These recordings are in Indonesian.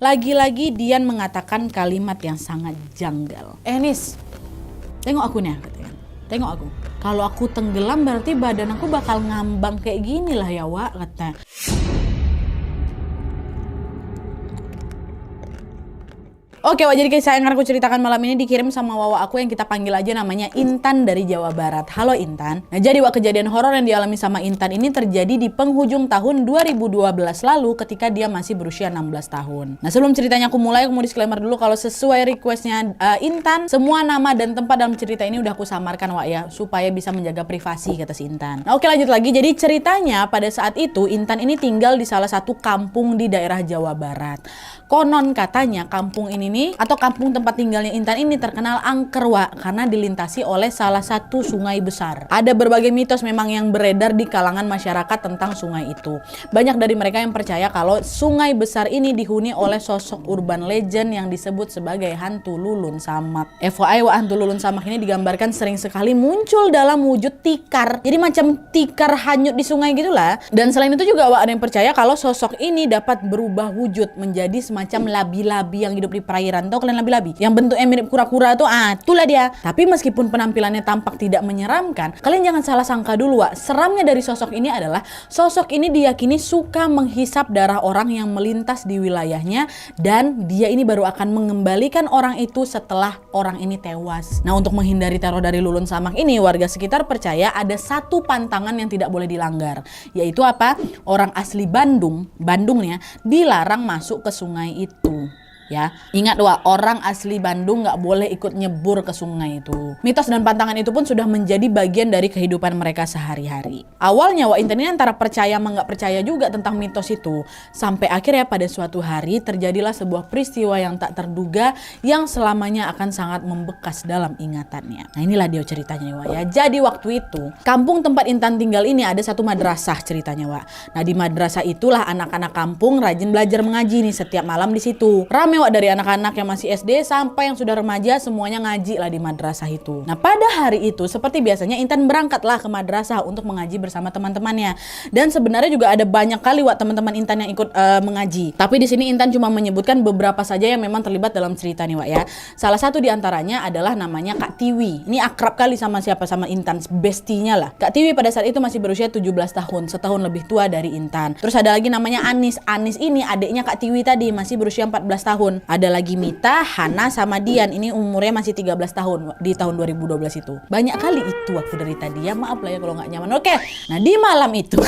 Lagi-lagi Dian mengatakan kalimat yang sangat janggal. Nis, tengok aku nih, katanya. Tengok aku. Kalau aku tenggelam berarti badan aku bakal ngambang kayak gini lah ya, Wak, katanya. Oke, Wak, jadi kisah yang aku ceritakan malam ini dikirim sama Wawa aku yang kita panggil aja namanya Intan dari Jawa Barat. Halo Intan. Nah, jadi Wak, kejadian horor yang dialami sama Intan ini terjadi di penghujung tahun 2012 lalu ketika dia masih berusia 16 tahun. Nah, sebelum ceritanya aku mulai, aku mau disclaimer dulu kalau sesuai requestnya Intan, semua nama dan tempat dalam cerita ini udah aku samarkan, Wak, ya, supaya bisa menjaga privasi, kata si Intan. Nah, oke, lanjut lagi. Jadi ceritanya pada saat itu Intan ini tinggal di salah satu kampung di daerah Jawa Barat. Konon katanya kampung ini nih, atau kampung tempat tinggalnya Intan ini terkenal angker, Wak, karena dilintasi oleh salah satu sungai besar. Ada berbagai mitos memang yang beredar di kalangan masyarakat tentang sungai itu. Banyak dari mereka yang percaya kalau sungai besar ini dihuni oleh sosok urban legend yang disebut sebagai hantu Lulun Samak. FYI, Wak, hantu Lulun Samak ini digambarkan sering sekali muncul dalam wujud tikar. Jadi macam tikar hanyut di sungai gitulah. Dan selain itu juga, Wak, ada yang percaya kalau sosok ini dapat berubah wujud menjadi semacam labi-labi yang hidup di perairan. Tahu kalian labi-labi? Yang bentuknya mirip kura-kura tuh, itulah dia. Tapi meskipun penampilannya tampak tidak menyeramkan, kalian jangan salah sangka dulu, Wak. Seramnya dari sosok ini adalah sosok ini diyakini suka menghisap darah orang yang melintas di wilayahnya, dan dia ini baru akan mengembalikan orang itu setelah orang ini tewas. Nah, untuk menghindari teror dari Lulun Samak ini, warga sekitar percaya ada satu pantangan yang tidak boleh dilanggar, yaitu apa? Orang asli Bandungnya dilarang masuk ke sungai itu. Ya, ingat, Wak, orang asli Bandung nggak boleh ikut nyebur ke sungai itu. Mitos dan pantangan itu pun sudah menjadi bagian dari kehidupan mereka sehari-hari. Awalnya, Wak, Intan ini antara percaya sama nggak percaya juga tentang mitos itu. Sampai akhirnya pada suatu hari terjadilah sebuah peristiwa yang tak terduga yang selamanya akan sangat membekas dalam ingatannya. Nah, inilah dia ceritanya, Wak, ya. Jadi waktu itu, kampung tempat Intan tinggal ini ada satu madrasah ceritanya, Wak. Nah, di madrasah itulah anak-anak kampung rajin belajar mengaji nih setiap malam di situ. Rame, Wak, dari anak-anak yang masih SD sampai yang sudah remaja, semuanya ngaji lah di madrasah itu. Nah, pada hari itu seperti biasanya Intan berangkatlah ke madrasah untuk mengaji bersama teman-temannya. Dan sebenarnya juga ada banyak kali, Wak, teman-teman Intan yang ikut mengaji. Tapi di sini Intan cuma menyebutkan beberapa saja yang memang terlibat dalam cerita nih, Wak, ya. Salah satu di antaranya adalah namanya Kak Tiwi. Ini akrab kali sama siapa? Sama Intan, bestinya lah. Kak Tiwi pada saat itu masih berusia 17 tahun, setahun lebih tua dari Intan. Terus ada lagi namanya Anis. Anis ini adiknya Kak Tiwi tadi, masih berusia 14 tahun. Ada lagi Mita, Hana, sama Dian. Ini umurnya masih 13 tahun di tahun 2012 itu. Banyak kali itu aku dari tadi, ya maaf lah ya kalau nggak nyaman. Oke, nah di malam itu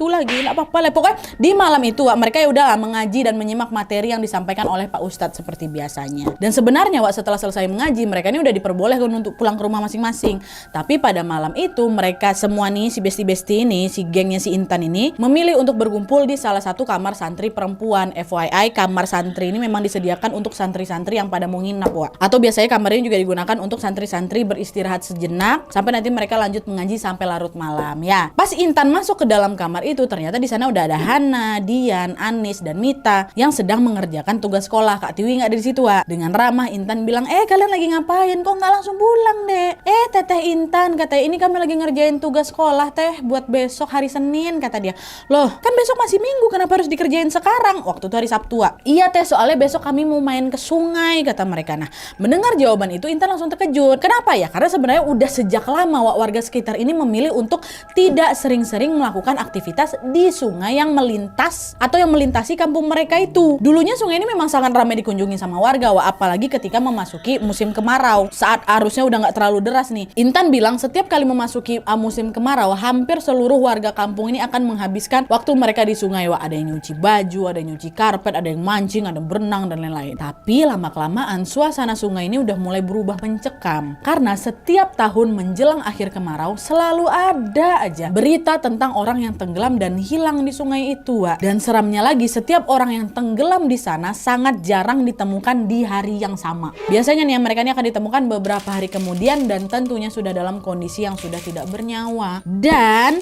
lagi nggak apa-apa lah, pokoknya di malam itu, Wak, mereka ya udah mengaji dan menyimak materi yang disampaikan oleh Pak Ustadz seperti biasanya. Dan sebenarnya, Wak, setelah selesai mengaji, mereka ini udah diperbolehkan untuk pulang ke rumah masing-masing. Tapi pada malam itu mereka semua nih, si besti-besti ini, si gengnya si Intan ini, memilih untuk berkumpul di salah satu kamar santri perempuan. FYI, kamar santri ini memang disediakan untuk santri-santri yang pada mau nginap, Wak. Atau biasanya kamar ini juga digunakan untuk santri-santri beristirahat sejenak sampai nanti mereka lanjut mengaji sampai larut malam, ya. Pas Intan masuk ke dalam kamar itu, ternyata di sana udah ada Hana, Dian, Anis, dan Mita yang sedang mengerjakan tugas sekolah. Kak Tiwi nggak ada di situ, Wak. Dengan ramah Intan bilang, kalian lagi ngapain? Kok nggak langsung pulang, Dek? Teteh Intan, katanya, ini kami lagi ngerjain tugas sekolah, Teh, buat besok hari Senin, kata dia. Loh, kan besok masih Minggu, kenapa harus dikerjain sekarang? Waktu itu hari Sabtu, Wak. Iya, Teh, soalnya besok kami mau main ke sungai, kata mereka. Nah, mendengar jawaban itu Intan langsung terkejut. Kenapa ya? Karena sebenarnya udah sejak lama, Wak, warga sekitar ini memilih untuk tidak sering-sering melakukan aktivitas di sungai yang melintas atau yang melintasi kampung mereka itu. Dulunya sungai ini memang sangat ramai dikunjungi sama warga, Wak, apalagi ketika memasuki musim kemarau. Saat arusnya udah nggak terlalu deras nih. Intan bilang setiap kali memasuki musim kemarau, hampir seluruh warga kampung ini akan menghabiskan waktu mereka di sungai, Wak. Ada yang nyuci baju, ada yang nyuci karpet, ada yang mancing, ada yang berenang, dan lain-lain. Tapi lama-kelamaan suasana sungai ini udah mulai berubah mencekam. Karena setiap tahun menjelang akhir kemarau selalu ada aja berita tentang orang yang tenggelam dan hilang di sungai itu, Wak. Dan seramnya lagi, setiap orang yang tenggelam di sana sangat jarang ditemukan di hari yang sama. Biasanya nih mereka ini akan ditemukan beberapa hari kemudian dan tentunya sudah dalam kondisi yang sudah tidak bernyawa. Dan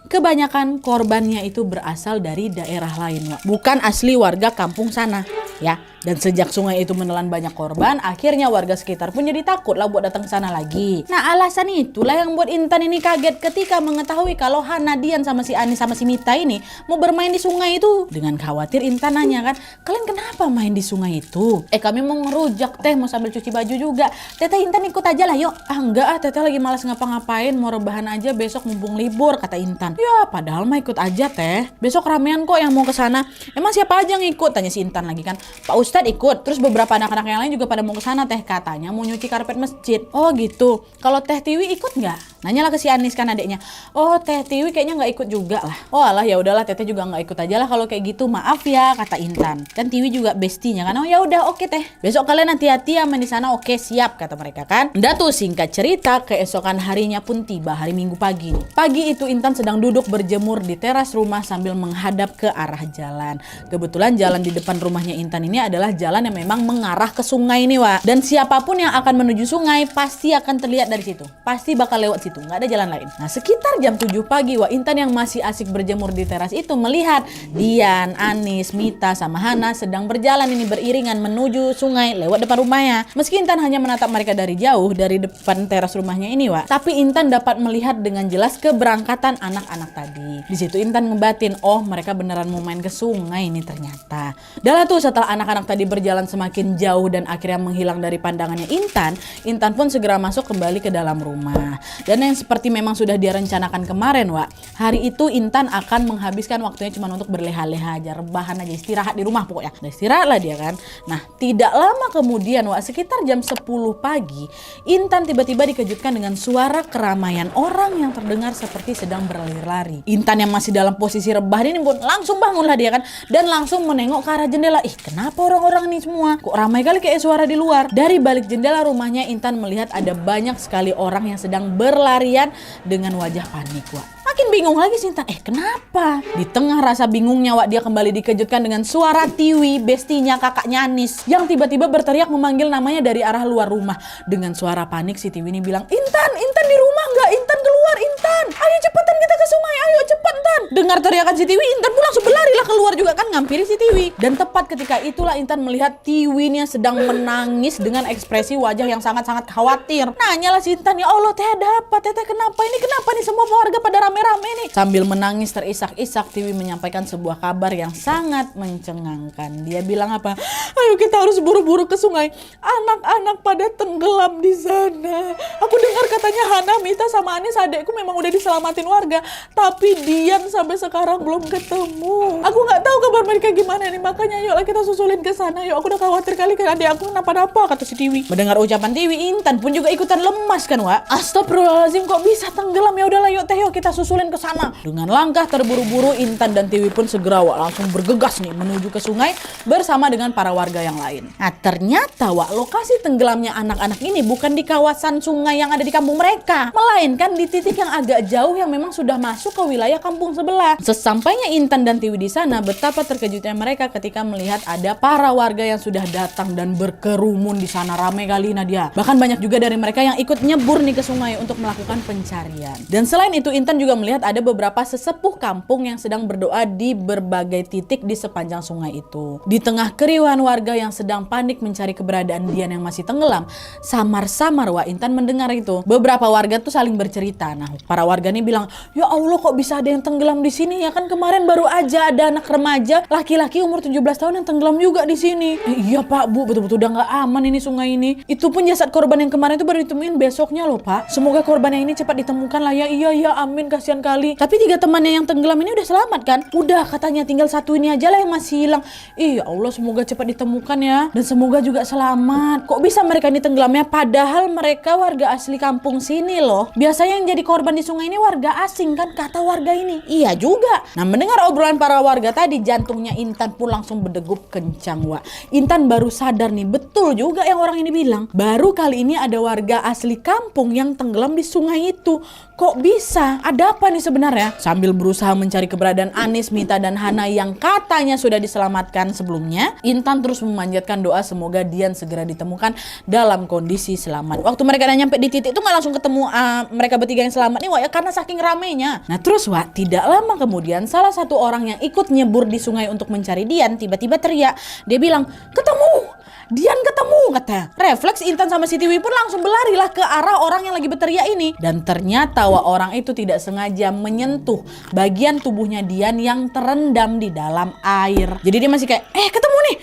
kebanyakan korbannya itu berasal dari daerah lain, Wak. Bukan asli warga kampung sana, ya. Dan sejak sungai itu menelan banyak korban, akhirnya warga sekitar pun jadi takut lah buat datang ke sana lagi. Nah, alasan itulah yang buat Intan ini kaget ketika mengetahui kalau Hana, Dian sama si Anis sama si Mita ini mau bermain di sungai itu. Dengan khawatir Intan nanya kan, kalian kenapa main di sungai itu? Kami mau ngerujak teh, mau sambil cuci baju juga. Teteh Intan ikut aja lah yuk. Enggak teteh lagi malas ngapa-ngapain, mau rebahan aja besok mumpung libur, kata Intan. Ya padahal mah ikut aja teh, besok ramean kok yang mau ke sana. Emang siapa aja yang ikut? Tanya si Intan lagi kan. Pak Ustadz ikut, terus beberapa anak-anak yang lain juga pada mau ke sana teh, katanya mau nyuci karpet masjid. Oh gitu. Kalau Teh Tiwi ikut nggak? Nanyalah ke si Anis kan adiknya. Oh Teh Tiwi kayaknya nggak ikut juga lah. Oh alah ya udahlah Teteh juga nggak ikut aja lah kalau kayak gitu, maaf ya, kata Intan. Kan Tiwi juga bestinya kan. Oh ya udah oke Teh. Besok kalian hati-hati ya main di sana. Oke siap, kata mereka kan. Udah tuh singkat cerita, keesokan harinya pun tiba, hari Minggu pagi. Pagi itu Intan sedang duduk berjemur di teras rumah sambil menghadap ke arah jalan. Kebetulan jalan di depan rumahnya Intan ini adalah jalan yang memang mengarah ke sungai nih Wak. Dan siapapun yang akan menuju sungai pasti akan terlihat dari situ. Pasti bakal lewat situ, nggak ada jalan lain. Nah sekitar jam 7 pagi Wak, Intan yang masih asik berjemur di teras itu melihat Dian, Anis, Mita sama Hana sedang berjalan ini beriringan menuju sungai lewat depan rumahnya. Meski Intan hanya menatap mereka dari jauh dari depan teras rumahnya ini Wak, tapi Intan dapat melihat dengan jelas keberangkatan anak-anak tadi. Di situ Intan ngebatin, oh mereka beneran mau main ke sungai ini ternyata. Dah tuh setelah anak-anak tadi berjalan semakin jauh dan akhirnya menghilang dari pandangannya Intan pun segera masuk kembali ke dalam rumah. Dan yang seperti memang sudah dia rencanakan kemarin Wak, hari itu Intan akan menghabiskan waktunya cuma untuk berleha-leha aja, rebahan aja, istirahat di rumah pokoknya. Udah istirahat lah dia kan. Nah tidak lama kemudian Wak, sekitar jam 10 pagi, Intan tiba-tiba dikejutkan dengan suara keramaian orang yang terdengar seperti sedang berlari-lari. Intan yang masih dalam posisi rebahan ini pun langsung bangunlah dia kan, dan langsung menengok ke arah jendela. Ih kenapa orang-orang ini semua? Kok ramai kali kayak suara di luar? Dari balik jendela rumahnya Intan melihat ada banyak sekali orang yang sedang berlarian dengan wajah panik Wak. Makin bingung lagi sih Intan, kenapa? Di tengah rasa bingungnya Wak, dia kembali dikejutkan dengan suara Tiwi, bestinya kakaknya Anis, yang tiba-tiba berteriak memanggil namanya dari arah luar rumah. Dengan suara panik si Tiwi ini bilang, Intan di rumah nggak? Intan keluar, Intan, ayo cepetan kita ke sungai, ayo cepet Intan. Dengar teriakan si Tiwi, Intan pun langsung berlarilah keluar juga kan, ngampiri si Tiwi. Dan tepat ketika itulah Intan melihat Tiwinya sedang menangis dengan ekspresi wajah yang sangat-sangat khawatir. Nanyalah si Intan, ya Allah Teh ada apa? Teteh kenapa nih semua warga pada rame-rame nih? Sambil menangis terisak-isak Tiwi menyampaikan sebuah kabar yang sangat mencengangkan. Dia bilang apa? Ayo kita harus buru-buru ke sungai. Anak-anak pada tenggelam di sana. Aku dengar katanya Hana, Mita sama Anis adekku memang udah diselamatin warga, tapi Dian sampai sekarang belum ketemu. Aku nggak tahu kabar mereka gimana nih, makanya yuklah kita susulin ke sana. Yuk, aku udah khawatir kali kan adek aku kenapa-napa, kata si Tiwi. Mendengar ucapan Tiwi, Intan pun juga ikutan lemas kan Wak. Astagfirullahaladzim, kok bisa tenggelam? Ya udahlah yuk Teh, yuk kita susulin ke sana. Dengan langkah terburu-buru Intan dan Tiwi pun segera Wak langsung bergegas nih menuju ke sungai bersama dengan para warga yang lain. Nah ternyata Wak, lokasi tenggelamnya anak-anak ini bukan di kawasan sungai yang ada di kampung mereka, melainkan di titik yang agak jauh yang memang sudah masuk ke wilayah kampung sebelah. Sesampainya Intan dan Tiwi di sana, betapa terkejutnya mereka ketika melihat ada para warga yang sudah datang dan berkerumun di sana, ramai kali Nadia. Bahkan banyak juga dari mereka yang ikut nyebur nih ke sungai untuk melakukan pencarian. Dan selain itu Intan juga melihat ada beberapa sesepuh kampung yang sedang berdoa di berbagai titik di sepanjang sungai itu. Di tengah keriuhan warga yang sedang panik mencari keberadaan Dian yang masih tenggelam, samar-samar Wak Intan mendengar itu beberapa warga tuh saling bercerita. Nah para warga ini bilang, ya Allah kok bisa ada yang tenggelam di sini ya, kan kemarin baru aja ada anak remaja laki-laki umur 17 tahun yang tenggelam juga di sini. Iya Pak Bu, betul-betul udah nggak aman ini sungai ini. Itu pun jasad korban yang kemarin itu baru ditemuin besoknya loh Pak. Semoga korban yang ini cepat ditemukan lah ya. Iya amin, kasihan kali. Tapi 3 temannya yang tenggelam ini udah selamat kan? Udah, katanya tinggal satu ini aja lah yang masih hilang. Iya Allah, semoga cepat ditemukan ya, dan semoga juga selamat. Kok bisa mereka ini tenggelamnya padahal mereka warga asli kampung sini loh. Biasanya yang jadi korban di sungai ini warga asing kan, kata warga ini. Iya juga. Nah mendengar obrolan para warga tadi, jantungnya Intan pun langsung berdegup kencang Wak. Intan baru sadar nih, betul juga yang orang ini bilang. Baru kali ini ada warga asli kampung yang tenggelam di sungai itu. Kok bisa? Ada apa nih sebenarnya? Sambil berusaha mencari keberadaan Anis, Mita, dan Hana yang katanya sudah diselamatkan sebelumnya, Intan terus memanjatkan doa semoga Dian segera ditemukan dalam kondisi selamat. Waktu mereka udah nyampe di titik itu nggak langsung ketemu mereka bertiga yang selamat nih Wak ya, karena saking ramenya. Nah terus Wak, tidak lama kemudian salah satu orang yang ikut nyebur di sungai untuk mencari Dian tiba-tiba teriak. Dia bilang, ketemu Dian ketemu katanya. Refleks Intan sama si Tiwi pun langsung berlarilah ke arah orang yang lagi berteriak ini. Dan ternyata orang itu tidak sengaja menyentuh bagian tubuhnya Dian yang terendam di dalam air. Jadi dia masih kayak, ketemu nih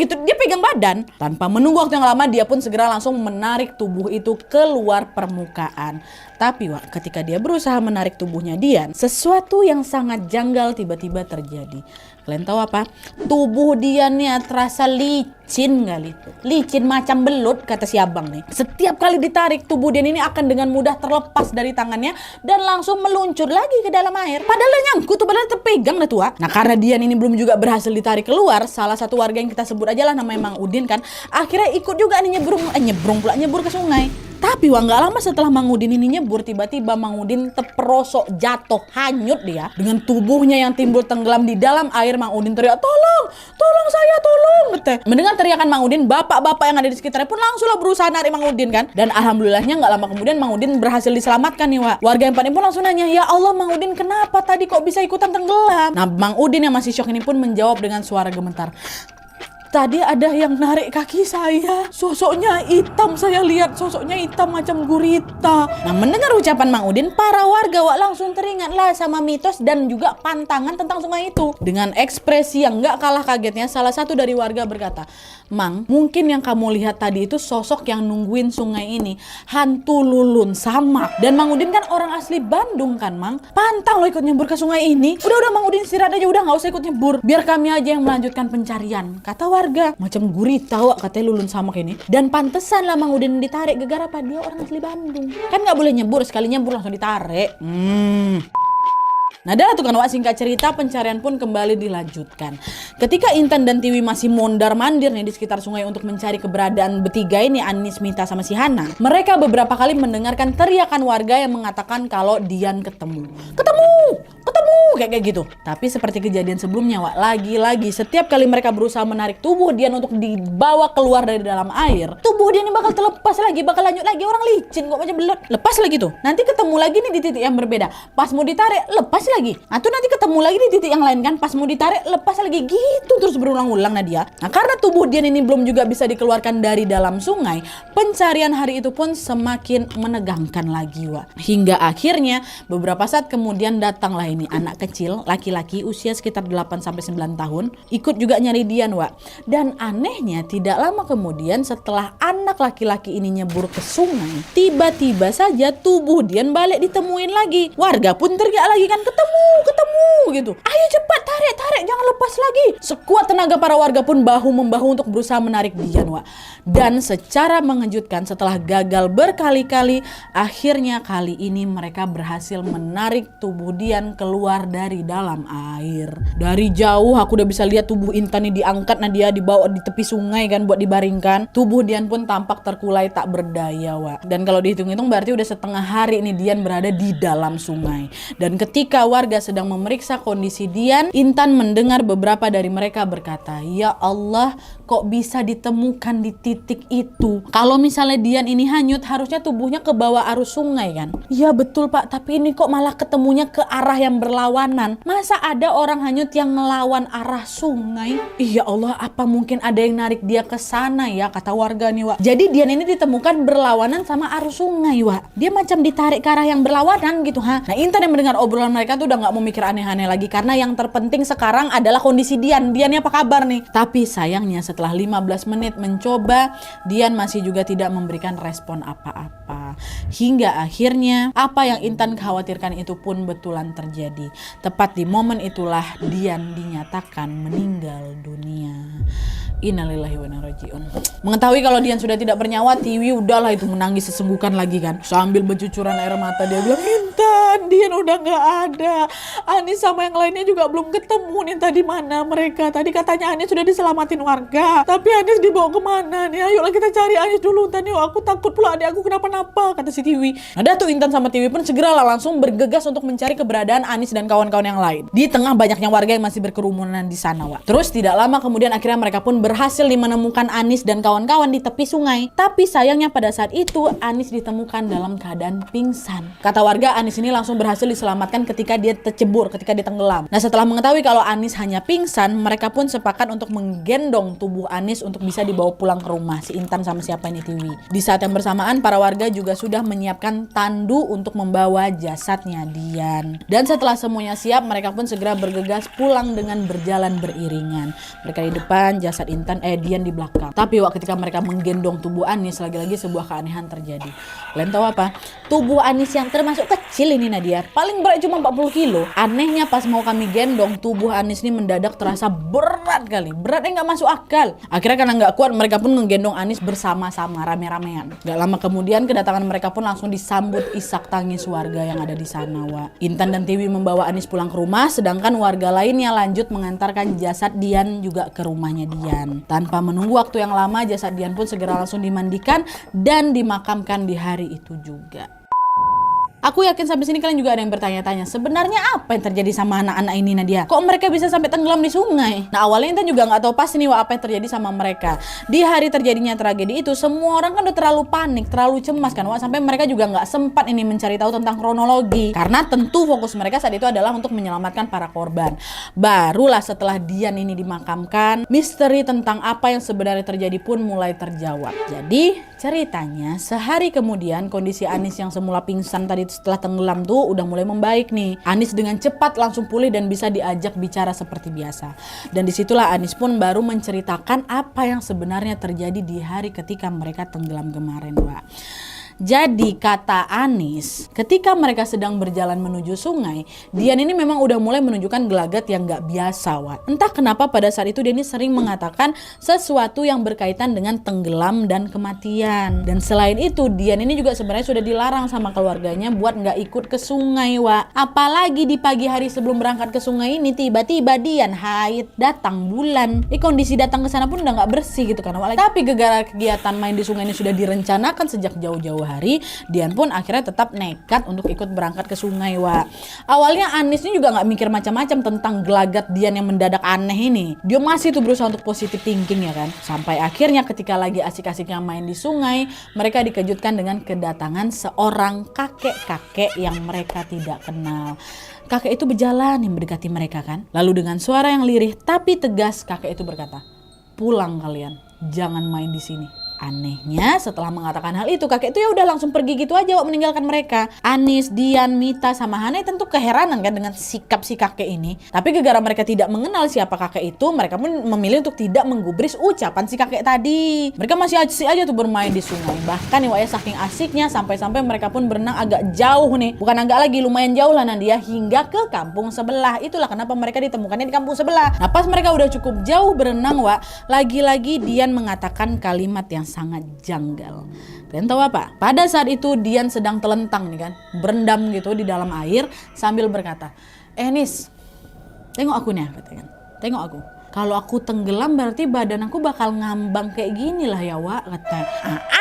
gitu. Dia pegang badan. Tanpa menunggu waktu yang lama, dia pun segera langsung menarik tubuh itu keluar permukaan. Tapi ketika dia berusaha menarik tubuhnya Dian, sesuatu yang sangat janggal tiba-tiba terjadi. Kalian tahu apa? Tubuh Dian nih terasa licin kali. Licin macam belut, kata si abang nih. Setiap kali ditarik, tubuh Dian ini akan dengan mudah terlepas dari tangannya dan langsung meluncur lagi ke dalam air. Padahal nyangkut tuh, padahal terpegang dah tua. Nah, karena Dian ini belum juga berhasil ditarik keluar, salah satu warga yang kita sebut aja lah namanya Mang Udin kan, akhirnya ikut juga nih nyebur ke sungai. Tapi nggak lama setelah Mang Udin ini nyebur, tiba-tiba Mang Udin terperosok, jatuh, hanyut dia. Dengan tubuhnya yang timbul tenggelam di dalam air, Mang Udin teriak, tolong saya, tolong. Mendengar teriakan Mang Udin, bapak-bapak yang ada di sekitarnya pun langsunglah berusaha narik Mang Udin kan. Dan alhamdulillahnya nggak lama kemudian Mang Udin berhasil diselamatkan nih, Wak. Warga yang panik pun langsung nanya, ya Allah Mang Udin kenapa tadi kok bisa ikutan tenggelam? Nah, Mang Udin yang masih syok ini pun menjawab dengan suara gemetar, tadi ada yang narik kaki saya. Sosoknya hitam, saya lihat sosoknya hitam macam gurita. Nah, mendengar ucapan Mang Udin, para warga langsung teringatlah sama mitos dan juga pantangan tentang sungai itu. Dengan ekspresi yang gak kalah kagetnya, salah satu dari warga berkata, Mang, mungkin yang kamu lihat tadi itu sosok yang nungguin sungai ini. Hantu Lulun Samak. Dan Mang Udin kan orang asli Bandung kan, Mang. Pantang lo ikut nyebur ke sungai ini. Udah Mang Udin istirahat aja, udah gak usah ikut nyebur. Biar kami aja yang melanjutkan pencarian, kata warga. Macam gurita katanya Lulun Samak ini. Dan pantesan lah Mang Udin ditarik gegara apa dia orang asli Bandung. Kan gak boleh nyebur, sekali nyebur langsung ditarik. Nah, dah tuh kan, singkat cerita pencarian pun kembali dilanjutkan. Ketika Intan dan Tiwi masih mondar-mandir nih di sekitar sungai untuk mencari keberadaan bertiga ini, Anis, Mita sama si Hana, mereka beberapa kali mendengarkan teriakan warga yang mengatakan kalau Dian ketemu kayak gitu. Tapi seperti kejadian sebelumnya, lagi-lagi setiap kali mereka berusaha menarik tubuh Dian untuk dibawa keluar dari dalam air, tubuh Dian ini bakal terlepas lagi, bakal lanjut lagi. Orang licin kok macam belut. Lepas lagi tuh. Nanti ketemu lagi nih di titik yang berbeda. Pas mau ditarik, lepas lagi. Nah, tuh nanti ketemu lagi di titik yang lain kan. Pas mau ditarik, lepas lagi. Gitu terus berulang-ulang Nadia. Nah, karena tubuh Dian ini belum juga bisa dikeluarkan dari dalam sungai, pencarian hari itu pun semakin menegangkan lagi, Hingga akhirnya beberapa saat kemudian datanglah ini anak kecil, laki-laki usia sekitar 8-9 tahun, ikut juga nyari Dian, Dan anehnya tidak lama kemudian setelah anak laki-laki ini nyebur ke sungai, tiba-tiba saja tubuh Dian balik ditemuin lagi. Warga pun teriak lagi kan, ketemu gitu. Ayo cepat tarik, jangan lepas lagi. Sekuat tenaga para warga pun bahu-membahu untuk berusaha menarik Dian, Dan secara mengejutkan setelah gagal berkali-kali, akhirnya kali ini mereka berhasil menarik tubuh Dian keluar dari dalam air. Dari jauh aku udah bisa lihat tubuh Intan ini diangkat, dia dibawa di tepi sungai kan buat dibaringkan. Tubuh Dian pun tampak terkulai tak berdaya, Dan kalau dihitung-hitung berarti udah setengah hari ini Dian berada di dalam sungai. Dan ketika warga sedang memeriksa kondisi Dian, Intan mendengar beberapa dari mereka berkata, ya Allah, kok bisa ditemukan di titik itu? Kalau misalnya Dian ini hanyut, harusnya tubuhnya ke bawah arus sungai kan? Ya betul Pak, tapi ini kok malah ketemunya ke arah yang berlawanan. Masa ada orang hanyut yang ngelawan arah sungai? Ya Allah, apa mungkin ada yang narik dia ke sana ya, kata warga nih, Jadi Dian ini ditemukan berlawanan sama arus sungai, Dia macam ditarik ke arah yang berlawanan gitu, Nah, Intan yang mendengar obrolan mereka tuh udah gak mau mikir aneh-aneh lagi, karena yang terpenting sekarang adalah kondisi Dian. Dian apa kabar nih? Tapi sayangnya setelah 15 menit mencoba, Dian masih juga tidak memberikan respon apa-apa. Hingga akhirnya apa yang Intan khawatirkan itu pun betulan terjadi. Tepat di momen itulah Dian dinyatakan meninggal dunia. Innalillahi wa inna ilaihi raji'un. Mengetahui kalau Dian sudah tidak bernyawa, Tiwi udahlah itu menangis sesenggukan lagi kan. Sambil bercucuran air mata dia bilang, Intan, Dian udah gak ada. Anis sama yang lainnya juga belum ketemu nih, tadi mana mereka. Tadi katanya Anis sudah diselamatin warga, tapi Anis dibawa kemana nih? Ayolah kita cari Anis dulu, Tani. Aku takut pula adik aku kenapa-napa, kata si Tiwi. Nah, dah tuh Intan sama Tiwi pun segeralah langsung bergegas untuk mencari keberadaan Anis dan kawan-kawan yang lain. Di tengah banyaknya warga yang masih berkerumunan di sana, Terus tidak lama kemudian akhirnya mereka pun berhasil menemukan Anis dan kawan-kawan di tepi sungai. Tapi sayangnya pada saat itu Anis ditemukan dalam keadaan pingsan. Kata warga, Anis ini langsung langsung berhasil diselamatkan ketika dia tercebur, ketika dia tenggelam. Nah, setelah mengetahui kalau Anis hanya pingsan, mereka pun sepakat untuk menggendong tubuh Anis untuk bisa dibawa pulang ke rumah si Intan sama siapa ini Tiwi. Di saat yang bersamaan, para warga juga sudah menyiapkan tandu untuk membawa jasadnya Dian. Dan setelah semuanya siap, mereka pun segera bergegas pulang dengan berjalan beriringan. Mereka di depan, jasad Dian di belakang. Tapi ketika mereka menggendong tubuh Anis, lagi-lagi sebuah keanehan terjadi. Kalian tahu apa? Tubuh Anis yang termasuk kecil ini Nadia, paling berat cuma 40 kilo. Anehnya pas mau kami gendong, tubuh Anis ini mendadak terasa berat kali. Beratnya nggak masuk akal. Akhirnya karena nggak kuat, mereka pun menggendong Anis bersama-sama, rame-ramean. Gak lama kemudian, kedatangan mereka pun langsung disambut isak tangis warga yang ada di sana, Intan dan Tiwi membawa Anis pulang ke rumah, sedangkan warga lainnya lanjut mengantarkan jasad Dian juga ke rumahnya Dian. Tanpa menunggu waktu yang lama, jasad Dian pun segera langsung dimandikan dan dimakamkan di hari itu juga. Aku yakin sampai sini kalian juga ada yang bertanya-tanya, sebenarnya apa yang terjadi sama anak-anak ini Nadia? Kok mereka bisa sampai tenggelam di sungai? Nah, awalnya Intan juga nggak tahu pasti nih apa yang terjadi sama mereka. Di hari terjadinya tragedi itu, semua orang kan udah terlalu panik, terlalu cemas kan, sampai mereka juga nggak sempat ini mencari tahu tentang kronologi. Karena tentu fokus mereka saat itu adalah untuk menyelamatkan para korban. Barulah setelah Dian ini dimakamkan, misteri tentang apa yang sebenarnya terjadi pun mulai terjawab. Jadi ceritanya sehari kemudian kondisi Anis yang semula pingsan tadi setelah tenggelam tuh udah mulai membaik nih. Anis dengan cepat langsung pulih dan bisa diajak bicara seperti biasa. Dan disitulah Anis pun baru menceritakan apa yang sebenarnya terjadi di hari ketika mereka tenggelam kemarin, Jadi kata Anis, ketika mereka sedang berjalan menuju sungai, Dian ini memang udah mulai menunjukkan gelagat yang gak biasa, Entah kenapa pada saat itu dia ini sering mengatakan sesuatu yang berkaitan dengan tenggelam dan kematian. Dan selain itu, Dian ini juga sebenarnya sudah dilarang sama keluarganya buat gak ikut ke sungai, Apalagi di pagi hari sebelum berangkat ke sungai ini, tiba-tiba Dian haid, datang bulan. Kondisi datang ke sana pun udah gak bersih gitu kan, Tapi gara-gara kegiatan main di sungai ini sudah direncanakan sejak jauh-jauh hari, Dian pun akhirnya tetap nekat untuk ikut berangkat ke sungai, Awalnya Anis ini juga nggak mikir macam-macam tentang gelagat Dian yang mendadak aneh ini. Dia masih tuh berusaha untuk positive thinking ya kan. Sampai akhirnya ketika lagi asik-asiknya main di sungai, mereka dikejutkan dengan kedatangan seorang kakek-kakek yang mereka tidak kenal. Kakek itu berjalan yang mendekati mereka kan. Lalu dengan suara yang lirih tapi tegas, kakek itu berkata, "Pulang kalian, jangan main di sini." Anehnya setelah mengatakan hal itu, kakek itu ya udah langsung pergi gitu aja meninggalkan mereka. Anis, Dian, Mita sama Hana tentu keheranan kan dengan sikap si kakek ini. Tapi gara-gara mereka tidak mengenal siapa kakek itu, mereka pun memilih untuk tidak menggubris ucapan si kakek tadi. Mereka masih asik aja tuh bermain di sungai. Bahkan ya saking asiknya sampai-sampai mereka pun berenang agak jauh nih. Bukan agak lagi, lumayan jauh lah Nadia, hingga ke kampung sebelah. Itulah kenapa mereka ditemukannya di kampung sebelah. Nah pas mereka udah cukup jauh berenang, lagi-lagi Dian mengatakan kalimat yang sangat janggal. Kalian tahu apa? Pada saat itu Dian sedang telentang nih kan, berendam gitu di dalam air sambil berkata, Nis, tengok aku nih, katanya. Tengok aku. Kalau aku tenggelam berarti badan aku bakal ngambang kayak gini lah ya, kata.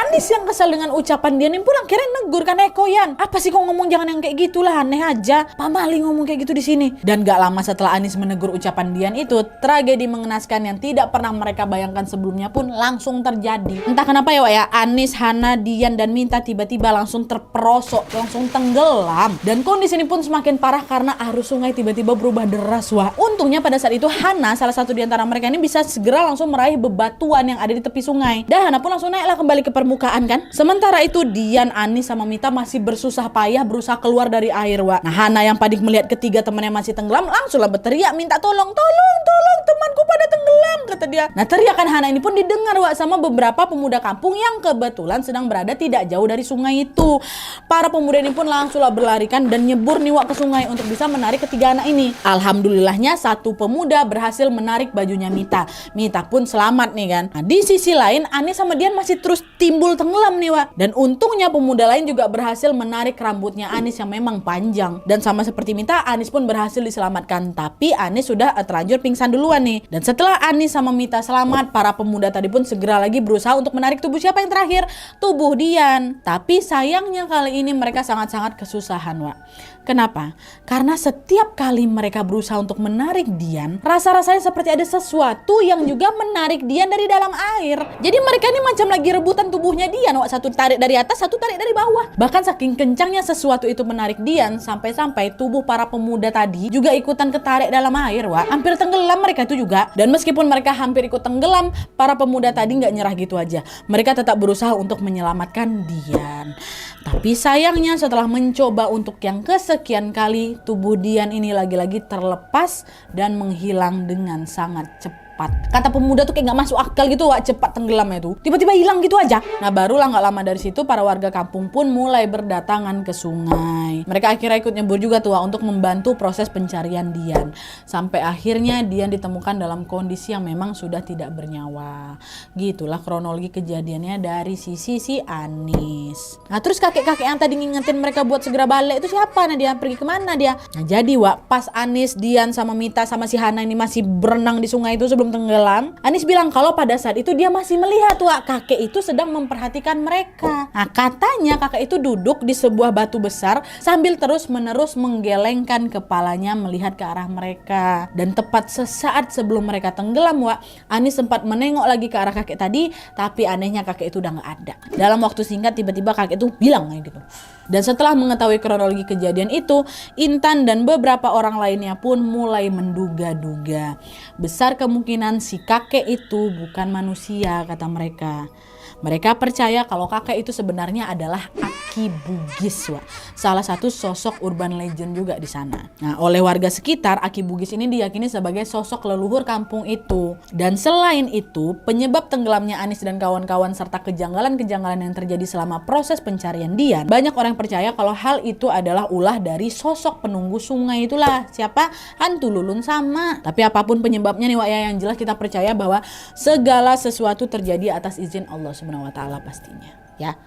Anis yang kesal dengan ucapan Dian ini pun akhirnya negur kan, Koyan, apa sih kau ngomong jangan yang kayak gitulah, aneh aja. Pak Mali ngomong kayak gitu di sini. Dan gak lama setelah Anis menegur ucapan Dian itu, tragedi mengenaskan yang tidak pernah mereka bayangkan sebelumnya pun langsung terjadi. Entah kenapa ya, Anis, Hana, Dian dan Minta tiba-tiba langsung terperosok, langsung tenggelam. Dan kondisi ini pun semakin parah karena arus sungai tiba-tiba berubah deras, Untungnya pada saat itu Hana, salah satu di antara mereka ini bisa segera langsung meraih bebatuan yang ada di tepi sungai. Dan Hana pun langsung naiklah kembali ke permukaan kan. Sementara itu Dian, Anis sama Mita masih bersusah payah berusaha keluar dari air, Nah Hana yang panik melihat ketiga temannya masih tenggelam langsunglah berteriak minta tolong, tolong temanku pada tenggelam, kata dia. Nah teriakan Hana ini pun didengar sama beberapa pemuda kampung yang kebetulan sedang berada tidak jauh dari sungai itu. Para pemuda ini pun langsunglah berlarikan dan nyebur nih ke sungai untuk bisa menarik ketiga anak ini. Alhamdulillahnya satu pemuda berhasil menarik bajunya Mita. Mita pun selamat nih kan. Nah di sisi lain Anis sama Dian masih terus timbul tenggelam nih, Dan untungnya pemuda lain juga berhasil menarik rambutnya Anis yang memang panjang. Dan sama seperti Mita, Anis pun berhasil diselamatkan. Tapi Anis sudah terlanjur pingsan duluan nih. Dan setelah Anis sama Mita selamat, para pemuda tadi pun segera lagi berusaha untuk menarik tubuh siapa yang terakhir? Tubuh Dian. Tapi sayangnya kali ini mereka sangat-sangat kesusahan, Kenapa? Karena setiap kali mereka berusaha untuk menarik Dian, rasa-rasanya seperti ada sesuatu yang juga menarik Dian dari dalam air. Jadi mereka ini macam lagi rebutan tubuhnya Dian, satu tarik dari atas, satu tarik dari bawah. Bahkan saking kencangnya sesuatu itu menarik Dian, sampai-sampai tubuh para pemuda tadi juga ikutan ketarik dalam air, Wak. Hampir tenggelam mereka itu juga. Dan meskipun mereka hampir ikut tenggelam, para pemuda tadi nggak nyerah gitu aja. Mereka tetap berusaha untuk menyelamatkan Dian. Tapi sayangnya setelah mencoba untuk yang kesekian kali, tubuh Dian ini lagi-lagi terlepas dan menghilang dengan sangat cepat. Kata pemuda tuh kayak gak masuk akal gitu, Wak, cepat tenggelamnya tuh. Tiba-tiba hilang gitu aja. Nah barulah gak lama dari situ para warga kampung pun mulai berdatangan ke sungai. Mereka akhirnya ikut nyebur juga tuh, Wak, untuk membantu proses pencarian Dian. Sampai akhirnya Dian ditemukan dalam kondisi yang memang sudah tidak bernyawa. Gitulah kronologi kejadiannya dari sisi si Anis. Nah terus kakek-kakek yang tadi ngingetin mereka buat segera balik itu siapa? Nah dia pergi kemana dia? Nah jadi, Wak, pas Anis, Dian sama Mita sama si Hana ini masih berenang di sungai itu sebelum tenggelam, Anis bilang kalau pada saat itu dia masih melihat, Wak, kakek itu sedang memperhatikan mereka. Nah katanya kakek itu duduk di sebuah batu besar sambil terus-menerus menggelengkan kepalanya melihat ke arah mereka. Dan tepat sesaat sebelum mereka tenggelam, Wak, Anis sempat menengok lagi ke arah kakek tadi, tapi anehnya kakek itu udah gak ada. Dalam waktu singkat tiba-tiba kakek itu bilang kayak gitu. Dan setelah mengetahui kronologi kejadian itu, Intan dan beberapa orang lainnya pun mulai menduga-duga. Besar kemungkinan si kakek itu bukan manusia, kata mereka. Mereka percaya kalau kakek itu sebenarnya adalah Aki Bugis, Wak. Salah satu sosok urban legend juga di sana. Nah, oleh warga sekitar, Aki Bugis ini diyakini sebagai sosok leluhur kampung itu. Dan selain itu, penyebab tenggelamnya Anis dan kawan-kawan serta kejanggalan-kejanggalan yang terjadi selama proses pencarian Dian, banyak orang percaya kalau hal itu adalah ulah dari sosok penunggu sungai itulah. Siapa? Hantu Lulun sama. Tapi apapun penyebabnya nih, Wak, ya, yang jelas kita percaya bahwa segala sesuatu terjadi atas izin Allah Subhanahu wa Ta'ala pastinya, ya.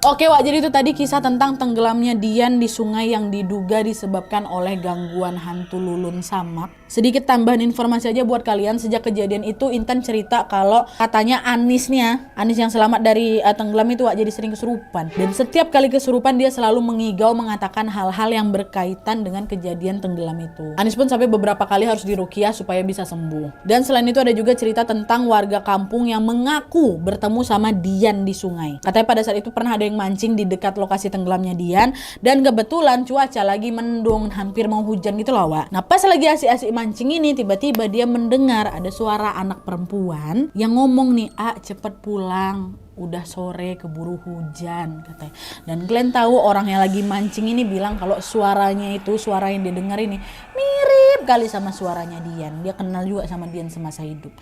Oke, Wak, jadi itu tadi kisah tentang tenggelamnya Dian di sungai yang diduga disebabkan oleh gangguan hantu Lulun Samak. Sedikit tambahan informasi aja buat kalian, sejak kejadian itu Intan cerita kalau katanya Anis yang selamat dari tenggelam itu, Wak, jadi sering kesurupan. Dan setiap kali kesurupan dia selalu mengigau mengatakan hal-hal yang berkaitan dengan kejadian tenggelam itu. Anis pun sampai beberapa kali harus diruqyah supaya bisa sembuh. Dan selain itu ada juga cerita tentang warga kampung yang mengaku bertemu sama Dian di sungai. Katanya pada saat itu pernah ada yang mancing di dekat lokasi tenggelamnya Dian, dan kebetulan cuaca lagi mendung, hampir mau hujan gitu loh, Wak. Nah pas lagi asik-asik mancing ini, tiba-tiba dia mendengar ada suara anak perempuan yang ngomong nih, cepet pulang, udah sore keburu hujan, katanya. Dan kalian tahu orang yang lagi mancing ini bilang kalau suaranya itu, suara yang dia dengar ini mirip kali sama suaranya Dian. Dia kenal juga sama Dian semasa hidup.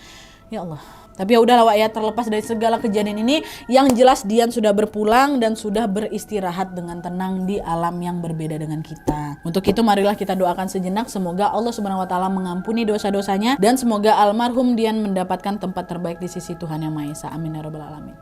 Ya Allah. Tapi ya udahlah, Wak, ya, terlepas dari segala kejadian ini, yang jelas Dian sudah berpulang dan sudah beristirahat dengan tenang di alam yang berbeda dengan kita. Untuk itu marilah kita doakan sejenak, semoga Allah Subhanahu wa Ta'ala mengampuni dosa-dosanya dan semoga almarhum Dian mendapatkan tempat terbaik di sisi Tuhan Yang Maha Esa. Amin ya rabbal alamin.